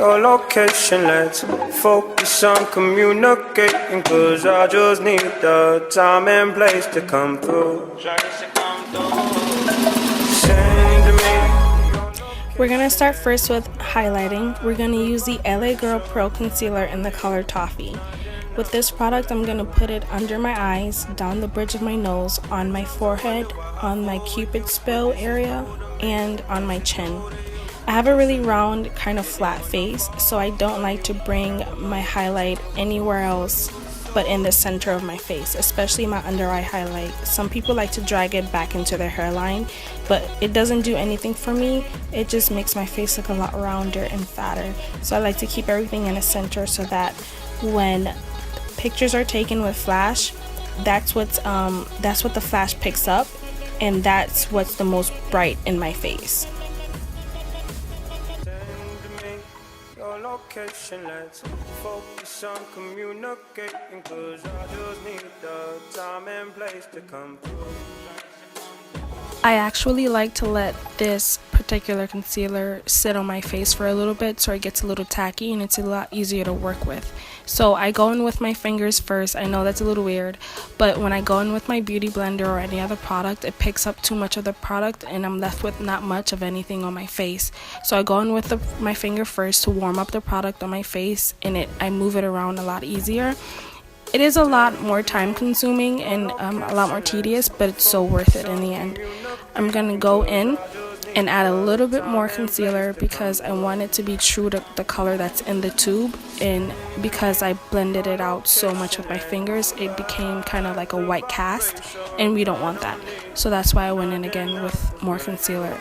your location. Let's focus on communicating, 'cause I just need the time and place to come through. Send me. We're going to start first with highlighting. We're going to use the LA Girl Pro Concealer in the color Toffee. With this product, I'm going to put it under my eyes, down the bridge of my nose, on my forehead, on my cupid's bow area, and on my chin. I have a really round, kind of flat face, so I don't like to bring my highlight anywhere else but in the center of my face, especially my under eye highlight. Some people like to drag it back into their hairline, but it doesn't do anything for me. It just makes my face look a lot rounder and fatter. So I like to keep everything in the center so that when pictures are taken with flash, that's what the flash picks up, and that's what's the most bright in my face. Let's focus on communicating, 'cause I just need the time and place to come through. I actually like to let this particular concealer sit on my face for a little bit so it gets a little tacky and it's a lot easier to work with. So I go in with my fingers first. I know that's a little weird, but when I go in with my beauty blender or any other product, it picks up too much of the product and I'm left with not much of anything on my face. So I go in with my finger first to warm up the product on my face, and I move it around a lot easier. It is a lot more time consuming and a lot more tedious, but it's so worth it in the end. I'm going to go in and add a little bit more concealer because I want it to be true to the color that's in the tube, and because I blended it out so much with my fingers, it became kind of like a white cast, and we don't want that. So that's why I went in again with more concealer.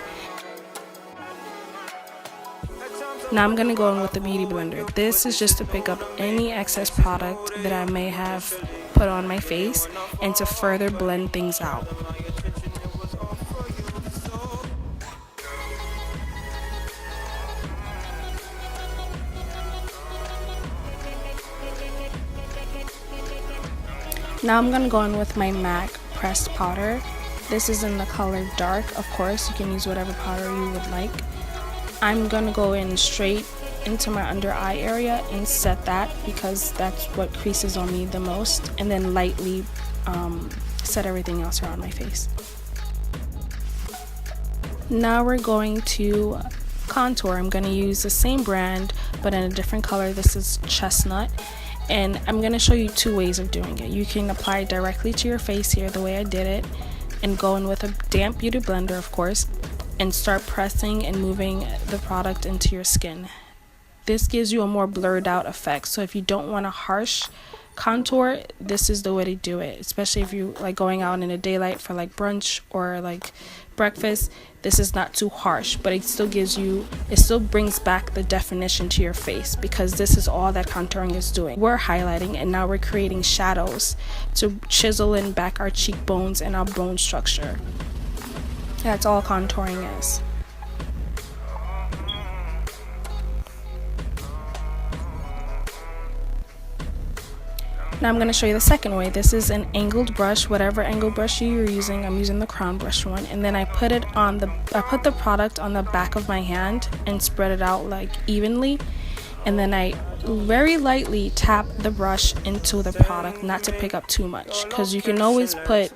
Now I'm going to go in with the beauty blender. This is just to pick up any excess product that I may have put on my face and to further blend things out. Now I'm going to go in with my MAC pressed powder. This is in the color dark. Of course, you can use whatever powder you would like. I'm going to go in straight into my under eye area and set that because that's what creases on me the most, and then lightly set everything else around my face. Now we're going to contour. I'm going to use the same brand but in a different color. This is Chestnut, and I'm going to show you two ways of doing it. You can apply it directly to your face here the way I did it, and go in with a damp beauty blender, of course, and start pressing and moving the product into your skin. This gives you a more blurred out effect, so if you don't want a harsh contour, this is the way to do it, especially if you like going out in the daylight for like brunch or like breakfast. This is not too harsh, but it still brings back the definition to your face, because this is all that contouring is doing. We're highlighting, and now we're creating shadows to chisel in back our cheekbones and our bone structure. That's all contouring is. Now I'm going to show you the second way. This is an angled brush, whatever angled brush you're using. I'm using the crown brush one, and then I put the product on the back of my hand and spread it out like evenly, and then I very lightly tap the brush into the product, not to pick up too much, because you can always put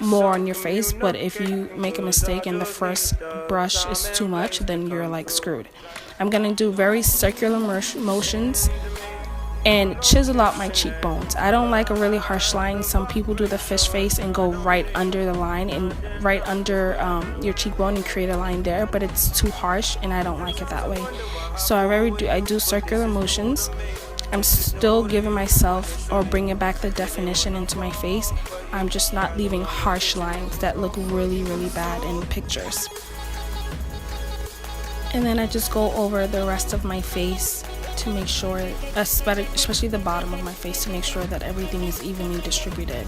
more on your face, but if you make a mistake and the first brush is too much, then you're like screwed. I'm going to do very circular motions and chisel out my cheekbones. I don't like a really harsh line. Some people do the fish face and go right under the line and right under your cheekbone and create a line there, but it's too harsh and I don't like it that way. So I do circular motions. I'm still giving myself or bringing back the definition into my face. I'm just not leaving harsh lines that look really, really bad in pictures. And then I just go over the rest of my face to make sure, especially the bottom of my face, to make sure that everything is evenly distributed.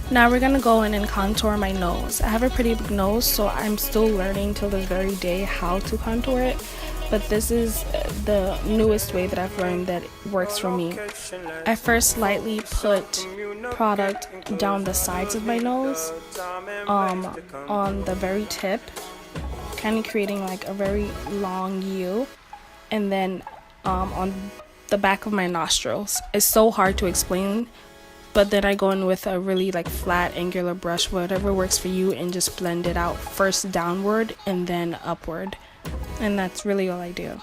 Now we're gonna go in and contour my nose. I have a pretty big nose, so I'm still learning till this very day how to contour it, but this is the newest way that I've learned that works for me. I first lightly put product down the sides of my nose, on the very tip, kind of creating like a very long U, and then on the back of my nostrils. It's so hard to explain, but then I go in with a really like flat angular brush, whatever works for you, and just blend it out first downward and then upward, and that's really all I do.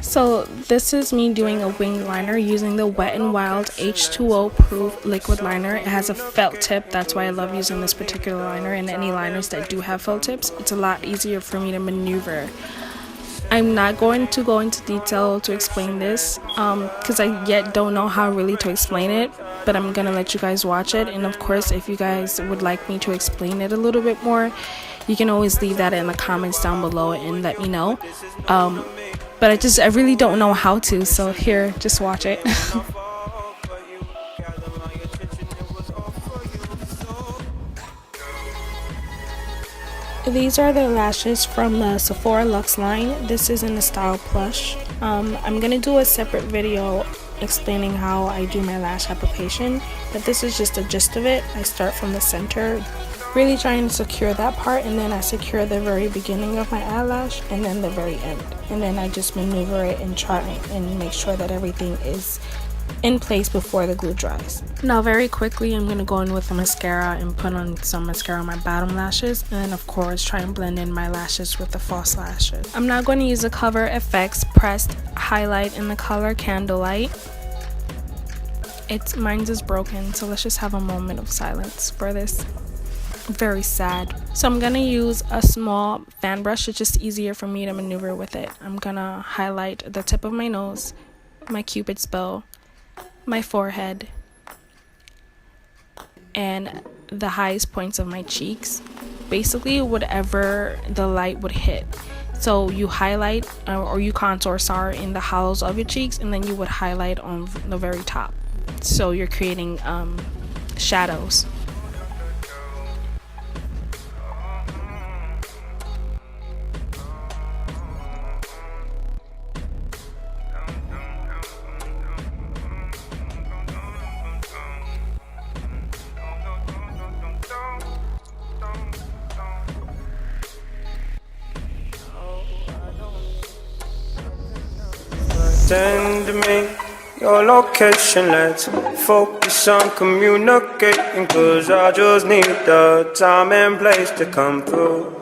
So this is me doing a wing liner using the Wet n Wild H2O proof liquid liner. It has a felt tip, that's why I love using this particular liner, and any liners that do have felt tips, it's a lot easier for me to maneuver. I'm not going to go into detail to explain this because I yet don't know how really to explain it, but I'm gonna let you guys watch it, and of course if you guys would like me to explain it a little bit more, you can always leave that in the comments down below and let me know. But I really don't know how to, so here, just watch it. These are the lashes from the Sephora Luxe line. This is in the style plush. I'm gonna do a separate video explaining how I do my lash application, but this is just the gist of it. I start from the center, really trying to secure that part, and then I secure the very beginning of my eyelash and then the very end, and then I just maneuver it and try and make sure that everything is in place before the glue dries. Now very quickly I'm going to go in with the mascara and put on some mascara on my bottom lashes, and then of course try and blend in my lashes with the false lashes. I'm now going to use the Cover FX pressed highlight in the color Candlelight. Mine's is broken, so let's just have a moment of silence for this. Very sad. So I'm gonna use a small fan brush. It's just easier for me to maneuver with it. I'm gonna highlight the tip of my nose, my cupid's bow, my forehead, and the highest points of my cheeks, basically whatever the light would hit. So you highlight or you contour in the hollows of your cheeks, and then you would highlight on the very top, so you're creating shadows. Send me your location, let's focus on communicating, cause I just need the time and place to come through.